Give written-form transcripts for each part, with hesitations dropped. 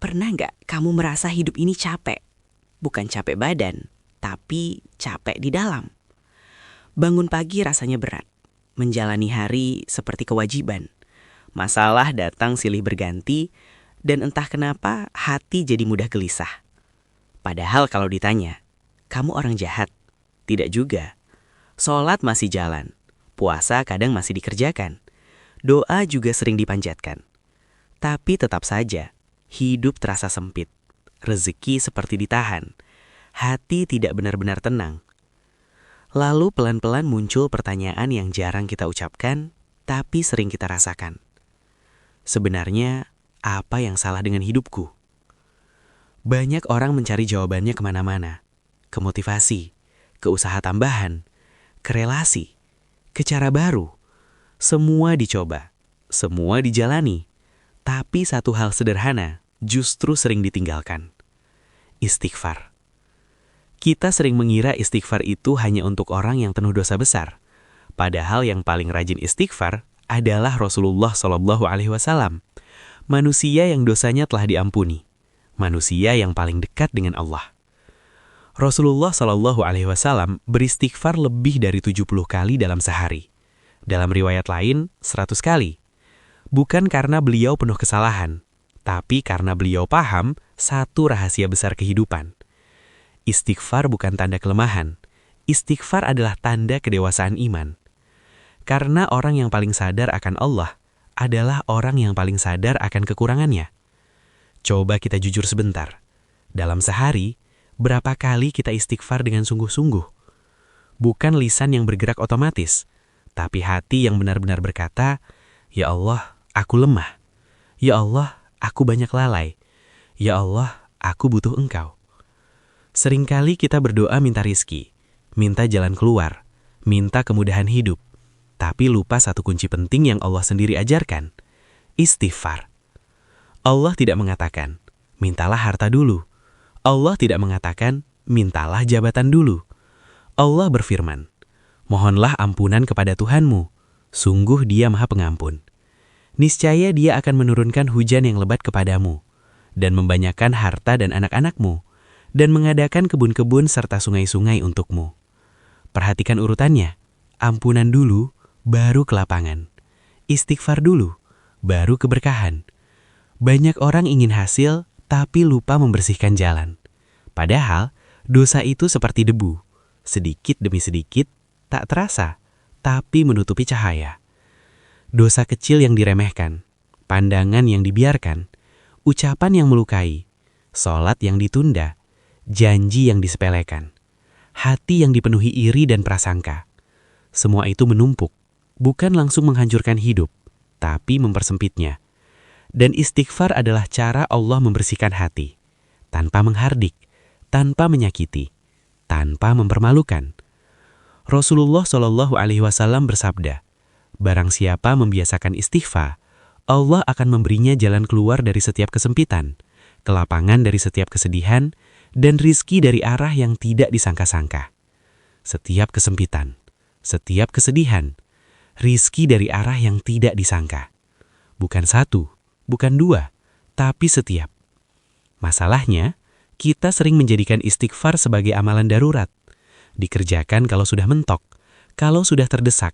Pernah nggak kamu merasa hidup ini capek? Bukan capek badan, tapi capek di dalam. Bangun pagi rasanya berat. Menjalani hari seperti kewajiban. Masalah datang silih berganti, dan entah kenapa hati jadi mudah gelisah. Padahal kalau ditanya, kamu orang jahat? Tidak juga. Sholat masih jalan. Puasa kadang masih dikerjakan. Doa juga sering dipanjatkan. Tapi tetap saja, hidup terasa sempit. Rezeki seperti ditahan. Hati tidak benar-benar tenang. Lalu pelan-pelan muncul pertanyaan yang jarang kita ucapkan, tapi sering kita rasakan. Sebenarnya, apa yang salah dengan hidupku? Banyak orang mencari jawabannya kemana-mana. Ke motivasi, ke usaha tambahan, ke relasi, ke cara baru. Semua dicoba, semua dijalani. Tapi satu hal sederhana justru sering ditinggalkan. Istighfar. Kita sering mengira istighfar itu hanya untuk orang yang penuh dosa besar. Padahal yang paling rajin istighfar adalah Rasulullah SAW. Manusia yang dosanya telah diampuni. Manusia yang paling dekat dengan Allah. Rasulullah SAW beristighfar lebih dari 70 kali dalam sehari. Dalam riwayat lain, 100 kali. Bukan karena beliau penuh kesalahan, tapi karena beliau paham satu rahasia besar kehidupan. Istighfar bukan tanda kelemahan. Istighfar adalah tanda kedewasaan iman. Karena orang yang paling sadar akan Allah adalah orang yang paling sadar akan kekurangannya. Coba kita jujur sebentar. Dalam sehari, berapa kali kita istighfar dengan sungguh-sungguh? Bukan lisan yang bergerak otomatis, tapi hati yang benar-benar berkata, "Ya Allah, aku lemah. Ya Allah, aku banyak lalai. Ya Allah, aku butuh Engkau." Seringkali kita berdoa minta rizki, minta jalan keluar, minta kemudahan hidup. Tapi lupa satu kunci penting yang Allah sendiri ajarkan, istighfar. Allah tidak mengatakan, mintalah harta dulu. Allah tidak mengatakan, mintalah jabatan dulu. Allah berfirman, mohonlah ampunan kepada Tuhanmu. Sungguh Dia Maha Pengampun. Niscaya Dia akan menurunkan hujan yang lebat kepadamu, dan membanyakan harta dan anak-anakmu, dan mengadakan kebun-kebun serta sungai-sungai untukmu. Perhatikan urutannya, ampunan dulu, baru kelapangan. Istighfar dulu, baru keberkahan. Banyak orang ingin hasil, tapi lupa membersihkan jalan. Padahal, dosa itu seperti debu. Sedikit demi sedikit, tak terasa, tapi menutupi cahaya. Dosa kecil yang diremehkan, pandangan yang dibiarkan, ucapan yang melukai, sholat yang ditunda, janji yang disepelekan, hati yang dipenuhi iri dan prasangka. Semua itu menumpuk, bukan langsung menghancurkan hidup, tapi mempersempitnya. Dan istighfar adalah cara Allah membersihkan hati, tanpa menghardik, tanpa menyakiti, tanpa mempermalukan. Rasulullah SAW bersabda, barang siapa membiasakan istighfar, Allah akan memberinya jalan keluar dari setiap kesempitan, kelapangan dari setiap kesedihan, dan rizki dari arah yang tidak disangka-sangka. Setiap kesempitan, setiap kesedihan, rizki dari arah yang tidak disangka. Bukan satu, bukan dua, tapi setiap. Masalahnya, kita sering menjadikan istighfar sebagai amalan darurat. Dikerjakan kalau sudah mentok, kalau sudah terdesak,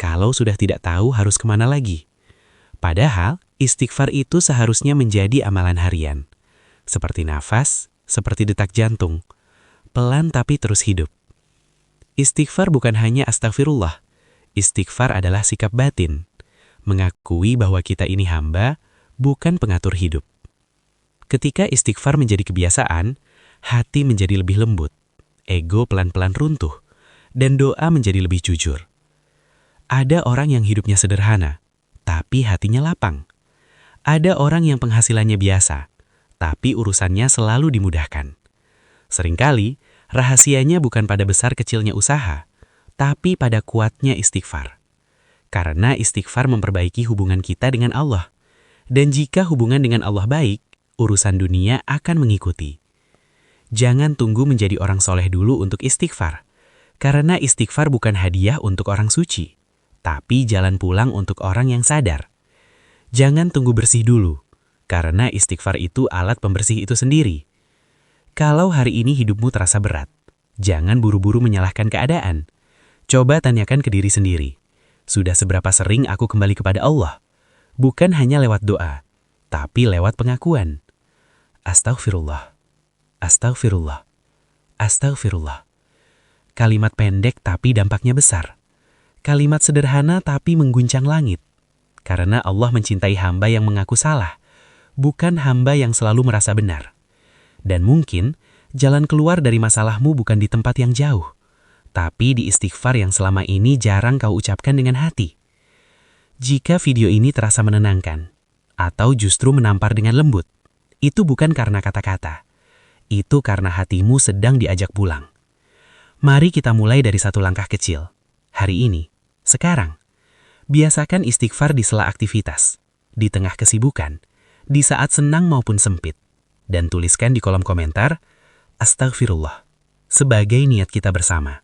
kalau sudah tidak tahu harus kemana lagi. Padahal, istighfar itu seharusnya menjadi amalan harian. Seperti nafas, seperti detak jantung. Pelan tapi terus hidup. Istighfar bukan hanya astagfirullah. Istighfar adalah sikap batin. Mengakui bahwa kita ini hamba, bukan pengatur hidup. Ketika istighfar menjadi kebiasaan, hati menjadi lebih lembut, ego pelan-pelan runtuh, dan doa menjadi lebih jujur. Ada orang yang hidupnya sederhana, tapi hatinya lapang. Ada orang yang penghasilannya biasa, tapi urusannya selalu dimudahkan. Seringkali, rahasianya bukan pada besar kecilnya usaha, tapi pada kuatnya istighfar. Karena istighfar memperbaiki hubungan kita dengan Allah. Dan jika hubungan dengan Allah baik, urusan dunia akan mengikuti. Jangan tunggu menjadi orang soleh dulu untuk istighfar. Karena istighfar bukan hadiah untuk orang suci, tapi jalan pulang untuk orang yang sadar. Jangan tunggu bersih dulu, Karena istighfar itu alat pembersih itu sendiri. Kalau hari ini hidupmu terasa berat, jangan buru-buru menyalahkan keadaan. Coba tanyakan ke diri sendiri, sudah seberapa sering aku kembali kepada Allah? Bukan hanya lewat doa, tapi lewat pengakuan. Astaghfirullah, astaghfirullah, astaghfirullah. Kalimat pendek tapi dampaknya besar. Kalimat sederhana tapi mengguncang langit. Karena Allah mencintai hamba yang mengaku salah, bukan hamba yang selalu merasa benar. Dan mungkin jalan keluar dari masalahmu bukan di tempat yang jauh, tapi di istighfar yang selama ini jarang kau ucapkan dengan hati. Jika video ini terasa menenangkan, atau justru menampar dengan lembut, itu bukan karena kata-kata. Itu karena hatimu sedang diajak pulang. Mari kita mulai dari satu langkah kecil. Hari ini, sekarang. Biasakan istighfar di sela aktivitas, di tengah kesibukan, di saat senang maupun sempit. Dan tuliskan di kolom komentar, Astaghfirullah, sebagai niat kita bersama.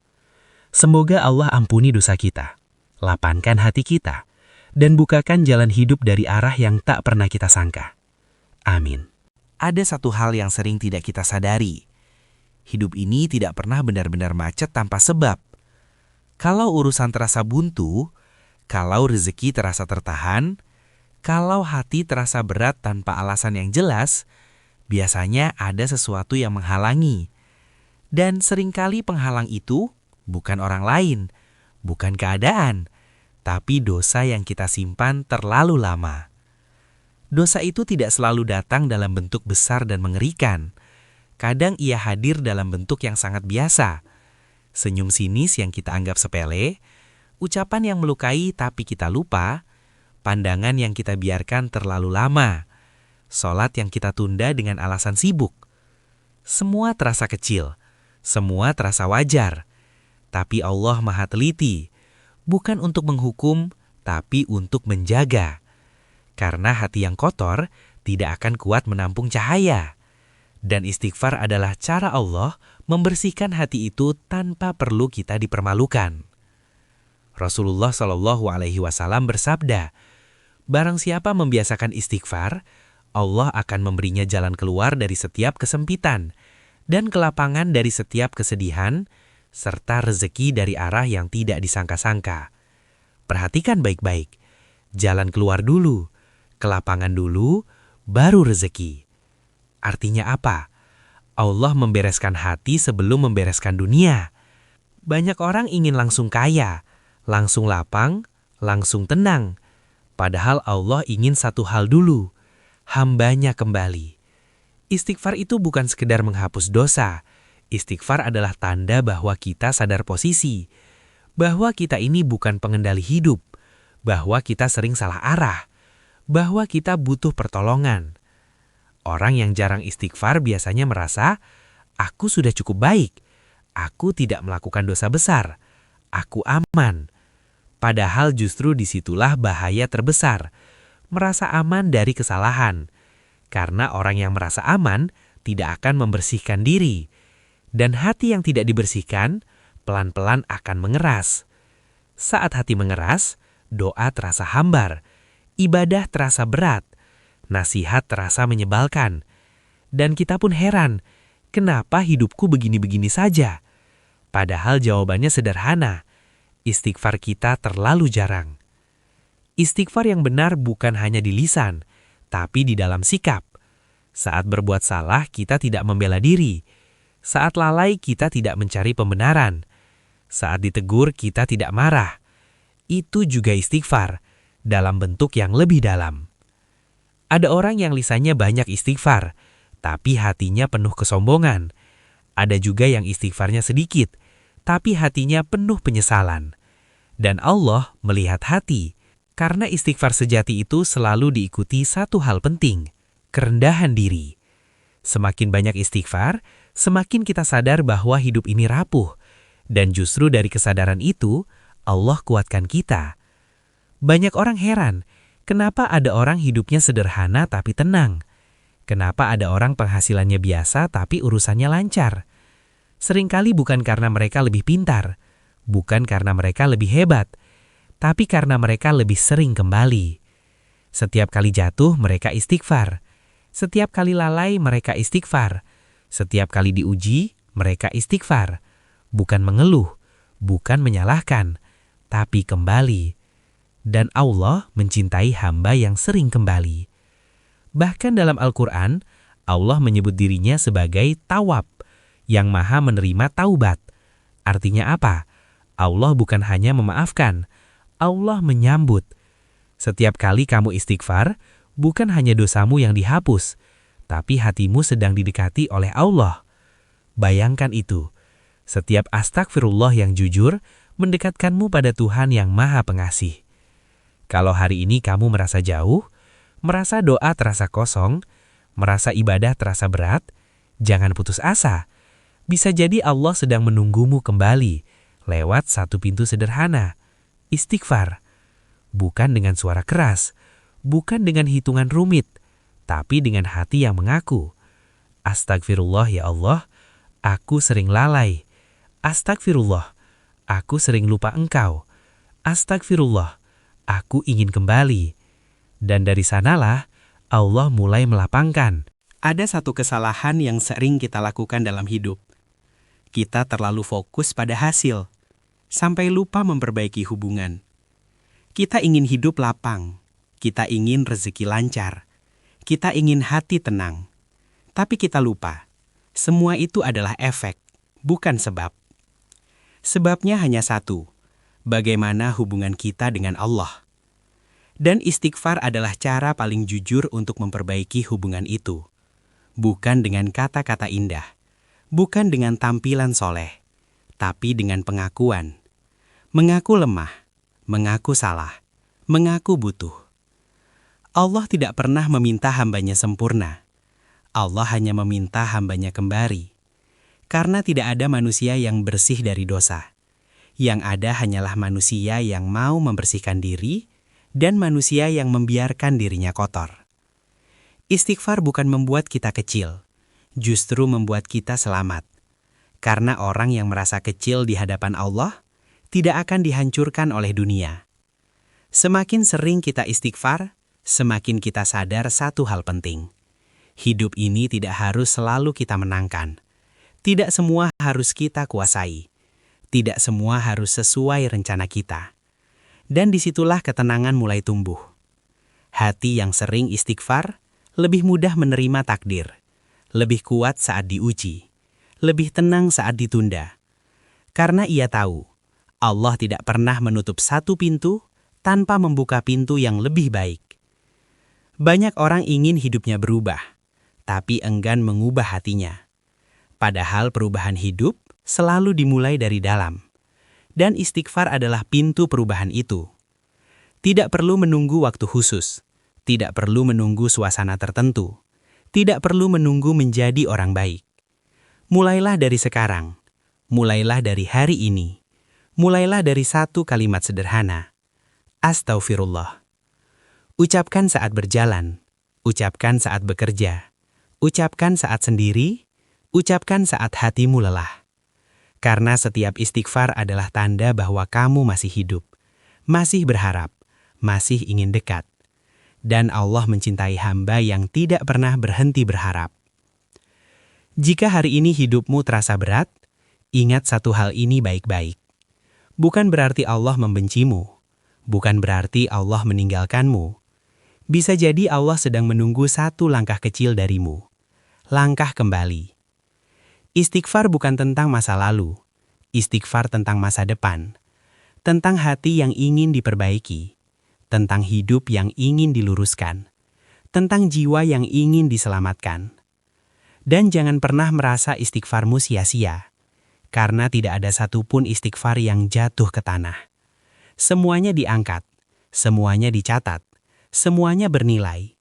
Semoga Allah ampuni dosa kita, lapangkan hati kita, dan bukakan jalan hidup dari arah yang tak pernah kita sangka. Amin. Ada satu hal yang sering tidak kita sadari. Hidup ini tidak pernah benar-benar macet tanpa sebab. Kalau urusan terasa buntu, kalau rezeki terasa tertahan, kalau hati terasa berat tanpa alasan yang jelas, biasanya ada sesuatu yang menghalangi. Dan seringkali penghalang itu bukan orang lain, bukan keadaan, tapi dosa yang kita simpan terlalu lama. Dosa itu tidak selalu datang dalam bentuk besar dan mengerikan. Kadang ia hadir dalam bentuk yang sangat biasa. Senyum sinis yang kita anggap sepele, ucapan yang melukai tapi kita lupa, pandangan yang kita biarkan terlalu lama, sholat yang kita tunda dengan alasan sibuk. Semua terasa kecil, semua terasa wajar. Tapi Allah Maha Teliti, bukan untuk menghukum, tapi untuk menjaga. Karena hati yang kotor tidak akan kuat menampung cahaya. Dan istighfar adalah cara Allah membersihkan hati itu tanpa perlu kita dipermalukan. Rasulullah SAW bersabda, barang siapa membiasakan istighfar, Allah akan memberinya jalan keluar dari setiap kesempitan dan kelapangan dari setiap kesedihan, serta rezeki dari arah yang tidak disangka-sangka. Perhatikan baik-baik, jalan keluar dulu, kelapangan dulu, baru rezeki. Artinya apa? Allah membereskan hati sebelum membereskan dunia. Banyak orang ingin langsung kaya, langsung lapang, langsung tenang. Padahal Allah ingin satu hal dulu, hambanya kembali. Istighfar itu bukan sekedar menghapus dosa. Istighfar adalah tanda bahwa kita sadar posisi, bahwa kita ini bukan pengendali hidup, bahwa kita sering salah arah, bahwa kita butuh pertolongan. Orang yang jarang istighfar biasanya merasa, aku sudah cukup baik, aku tidak melakukan dosa besar, aku aman. Padahal justru disitulah bahaya terbesar, merasa aman dari kesalahan. Karena orang yang merasa aman tidak akan membersihkan diri. Dan hati yang tidak dibersihkan, pelan-pelan akan mengeras. Saat hati mengeras, doa terasa hambar, ibadah terasa berat, nasihat terasa menyebalkan. Dan kita pun heran, kenapa hidupku begini-begini saja? Padahal jawabannya sederhana, istighfar kita terlalu jarang. Istighfar yang benar bukan hanya di lisan, tapi di dalam sikap. Saat berbuat salah, kita tidak membela diri. Saat lalai, kita tidak mencari pembenaran. Saat ditegur, kita tidak marah. Itu juga istighfar, dalam bentuk yang lebih dalam. Ada orang yang lisannya banyak istighfar, tapi hatinya penuh kesombongan. Ada juga yang istighfarnya sedikit, tapi hatinya penuh penyesalan. Dan Allah melihat hati, karena istighfar sejati itu selalu diikuti satu hal penting, kerendahan diri. Semakin banyak istighfar, semakin kita sadar bahwa hidup ini rapuh. Dan justru dari kesadaran itu, Allah kuatkan kita. Banyak orang heran, kenapa ada orang hidupnya sederhana tapi tenang? Kenapa ada orang penghasilannya biasa tapi urusannya lancar? Seringkali bukan karena mereka lebih pintar, bukan karena mereka lebih hebat, tapi karena mereka lebih sering kembali. Setiap kali jatuh, mereka istighfar. Setiap kali lalai, mereka istighfar. Setiap kali diuji, mereka istighfar. Bukan mengeluh, bukan menyalahkan, tapi kembali. Dan Allah mencintai hamba yang sering kembali. Bahkan dalam Al-Quran, Allah menyebut dirinya sebagai Tawwab, yang maha menerima taubat. Artinya apa? Allah bukan hanya memaafkan, Allah menyambut. Setiap kali kamu istighfar, bukan hanya dosamu yang dihapus, tapi hatimu sedang didekati oleh Allah. Bayangkan itu, setiap astagfirullah yang jujur mendekatkanmu pada Tuhan yang Maha Pengasih. Kalau hari ini kamu merasa jauh, merasa doa terasa kosong, merasa ibadah terasa berat, jangan putus asa. Bisa jadi Allah sedang menunggumu kembali lewat satu pintu sederhana, istighfar. Bukan dengan suara keras, bukan dengan hitungan rumit, tapi dengan hati yang mengaku, astagfirullah ya Allah, aku sering lalai. Astagfirullah, aku sering lupa Engkau. Astagfirullah, aku ingin kembali. Dan dari sanalah Allah mulai melapangkan. Ada satu kesalahan yang sering kita lakukan dalam hidup. Kita terlalu fokus pada hasil, sampai lupa memperbaiki hubungan. Kita ingin hidup lapang, kita ingin rezeki lancar, kita ingin hati tenang. Tapi kita lupa, semua itu adalah efek, bukan sebab. Sebabnya hanya satu, bagaimana hubungan kita dengan Allah. Dan istighfar adalah cara paling jujur untuk memperbaiki hubungan itu. Bukan dengan kata-kata indah, bukan dengan tampilan soleh, tapi dengan pengakuan. Mengaku lemah, mengaku salah, mengaku butuh. Allah tidak pernah meminta hambanya sempurna. Allah hanya meminta hambanya kembali. Karena tidak ada manusia yang bersih dari dosa. Yang ada hanyalah manusia yang mau membersihkan diri dan manusia yang membiarkan dirinya kotor. Istighfar bukan membuat kita kecil, justru membuat kita selamat. Karena orang yang merasa kecil di hadapan Allah tidak akan dihancurkan oleh dunia. Semakin sering kita istighfar, semakin kita sadar satu hal penting. Hidup ini tidak harus selalu kita menangkan. Tidak semua harus kita kuasai. Tidak semua harus sesuai rencana kita. Dan disitulah ketenangan mulai tumbuh. Hati yang sering istighfar lebih mudah menerima takdir, lebih kuat saat diuji, lebih tenang saat ditunda. Karena ia tahu, Allah tidak pernah menutup satu pintu tanpa membuka pintu yang lebih baik. Banyak orang ingin hidupnya berubah, tapi enggan mengubah hatinya. Padahal perubahan hidup selalu dimulai dari dalam. Dan istighfar adalah pintu perubahan itu. Tidak perlu menunggu waktu khusus. Tidak perlu menunggu suasana tertentu. Tidak perlu menunggu menjadi orang baik. Mulailah dari sekarang. Mulailah dari hari ini. Mulailah dari satu kalimat sederhana. Astaghfirullah. Ucapkan saat berjalan. Ucapkan saat bekerja. Ucapkan saat sendiri. Ucapkan saat hatimu lelah. Karena setiap istighfar adalah tanda bahwa kamu masih hidup, masih berharap, masih ingin dekat. Dan Allah mencintai hamba yang tidak pernah berhenti berharap. Jika hari ini hidupmu terasa berat, ingat satu hal ini baik-baik. Bukan berarti Allah membencimu, bukan berarti Allah meninggalkanmu. Bisa jadi Allah sedang menunggu satu langkah kecil darimu. Langkah kembali. Istighfar bukan tentang masa lalu, istighfar tentang masa depan, tentang hati yang ingin diperbaiki, tentang hidup yang ingin diluruskan, tentang jiwa yang ingin diselamatkan. Dan jangan pernah merasa istighfarmu sia-sia, karena tidak ada satupun istighfar yang jatuh ke tanah. Semuanya diangkat, semuanya dicatat, semuanya bernilai.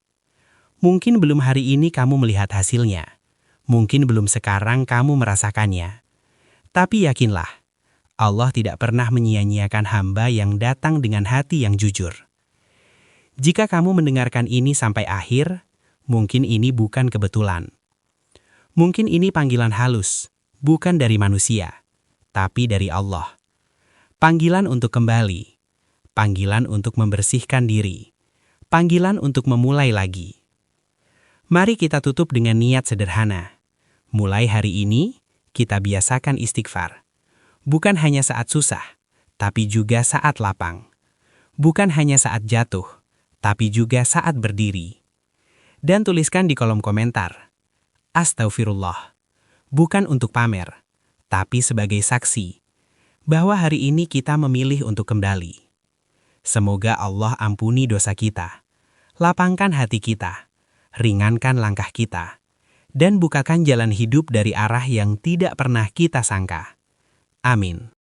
Mungkin belum hari ini kamu melihat hasilnya. Mungkin belum sekarang kamu merasakannya. Tapi yakinlah, Allah tidak pernah menyia-nyiakan hamba yang datang dengan hati yang jujur. Jika kamu mendengarkan ini sampai akhir, mungkin ini bukan kebetulan. Mungkin ini panggilan halus, bukan dari manusia, tapi dari Allah. Panggilan untuk kembali, panggilan untuk membersihkan diri, panggilan untuk memulai lagi. Mari kita tutup dengan niat sederhana. Mulai hari ini, kita biasakan istighfar. Bukan hanya saat susah, tapi juga saat lapang. Bukan hanya saat jatuh, tapi juga saat berdiri. Dan tuliskan di kolom komentar, Astaghfirullah. Bukan untuk pamer, tapi sebagai saksi bahwa hari ini kita memilih untuk kembali. Semoga Allah ampuni dosa kita, lapangkan hati kita, ringankan langkah kita, dan bukakan jalan hidup dari arah yang tidak pernah kita sangka. Amin.